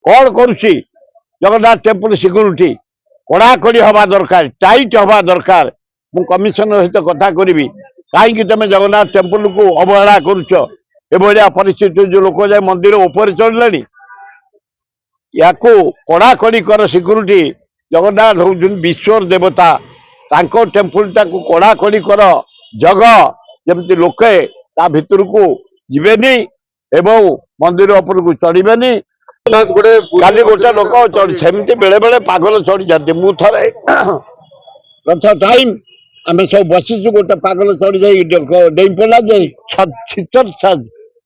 कौन करुच्ची Jagannath temple security कड़ाकड़ी हवा दरकार टाइट हवा दरकार मु कमिशनर सहित कथा करी कहीं तुम जगन्नाथ टेम्पल को अवहेला करुच एभलिया परिस्थिति जो लोक जाए मंदिर ऊपर चढ़ले या कड़ाकड़ी कर सिक्यूरीटी जगन्नाथ हूँ विश्वर देवता तांको टेम्पल टाक कड़ाकड़ी कर जग जमती लोके ता भितर को जीवेनी एवं मंदिर उपर को चढ़वेनी गोटे काली गोटे लोक सेमती बेले बेले पागल चढ़ी जाती मु थे रथ टाइम आम सब बसीचु गोटे पागल चढ़ी जा डेई पड़ा जाए छितर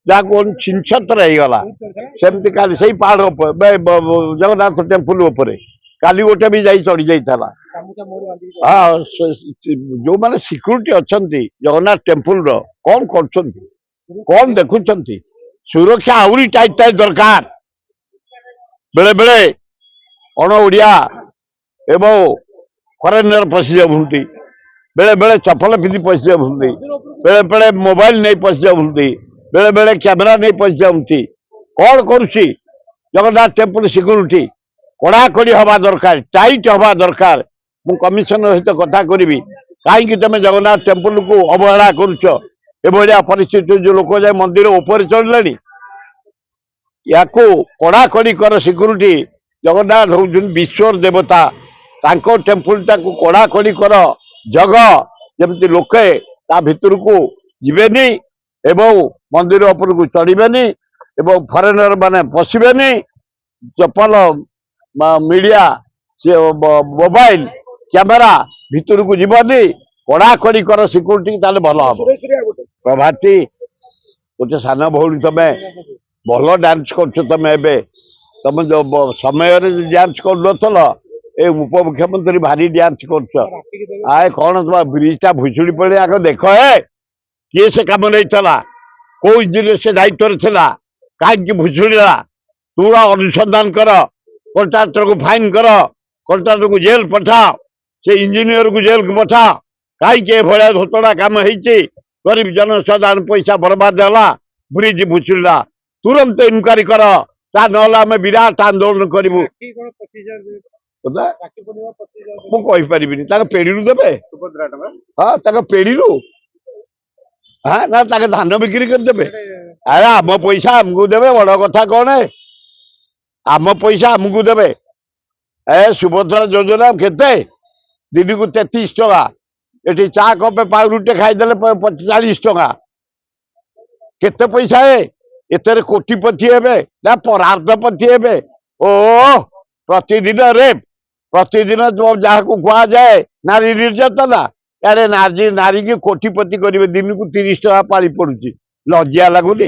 जहाँ छिंछतर होगला सेमती काली से पहाड़ जगन्नाथ टेम्पल उपर काली गोटे भी जा चढ़ी जाइला हाँ जो मैंने सिक्यूरीटी अच्छा जगन्नाथ टेम्पल कौन कौन देखुं सुरक्षा आहरी टाइट टाइट दरकार बेले बेले अण ओडिया एवं फरेनर पशि जाऊँगी बेले बेले चपल पिंधि पशि जाऊँगी बेले बेले मोबाइल नहीं पशि जाऊँगी बेले बेले कैमेरा नहीं पशि जाऊँगी कौन करुच्ची जगन्नाथ टेम्पल सिक्यूरीटी कड़ाकड़ी हवा दरकार टाइट हवा दरकार मु कमिशनर सहित कथा करी कहीं तुम जगन्नाथ टेम्पल को अवहेला करुच एभलिया परिस्थिति जो लोक जाए मंदिर ऊपर चढ़ले या कड़ाकड़ी कर सिक्यूरीटी जगन्नाथ हूँ विश्वर देवता तांको टेम्पल टाक कड़ाकड़ी कर जग जमती लोके ता भितर को जीवेनी एवं मंदिर उपर को चढ़वेनी एवं फरेनर माने पशिबेनी चपल मीडिया से मोबाइल कैमेरा भितर को जीवनी कड़ाकड़ी कर सिक्यूरीटी ताले भल हम प्रभाती गोटे सान भौणी तमें भल डांस कर तुम जो समय डांस कर उपमुख्यमंत्री भारी डांस कर आए कौन तुम ब्रिजटा भुशुड़ी पड़े आगे देख है किए से कम नहीं कौ दिन से दायित्व था कहीं भुशुड़ा तू अनुसंधान कर कॉन्ट्राक्टर को फाइन कर कॉन्ट्राक्टर को जेल पठाओ से इंजीनियर को जेल को पठाओ कहीं भाया धोतड़ा कम गरीब जनसाधारण पैसा बर्बाद है ब्रिज भुशुड़ा तुरंत इनक्वारी कर ना विराट आंदोलन करूँ मुझे पेड़ी देवे हाँ पेड़ी हाँ ना धान बिक्री करदे अरे आम पैसा आमको देवे बड़ कथा कौन है आम पैसा आमको देवे ए सुभद्रा योजना केते दिन को 33 टका ये चा कपे पाउरुटे खाईदे 40 टका केते पैसा है एतर कोटिपति हे ना परार्धपति हे ओ प्रतिदिन रेप प्रतिदिन जहाँ को कह जाए नारी निर्यातना यारे नारी की कोटिपति करेंगे दिन को 30 टका पाली पड़ुची लज्जा लगुनि।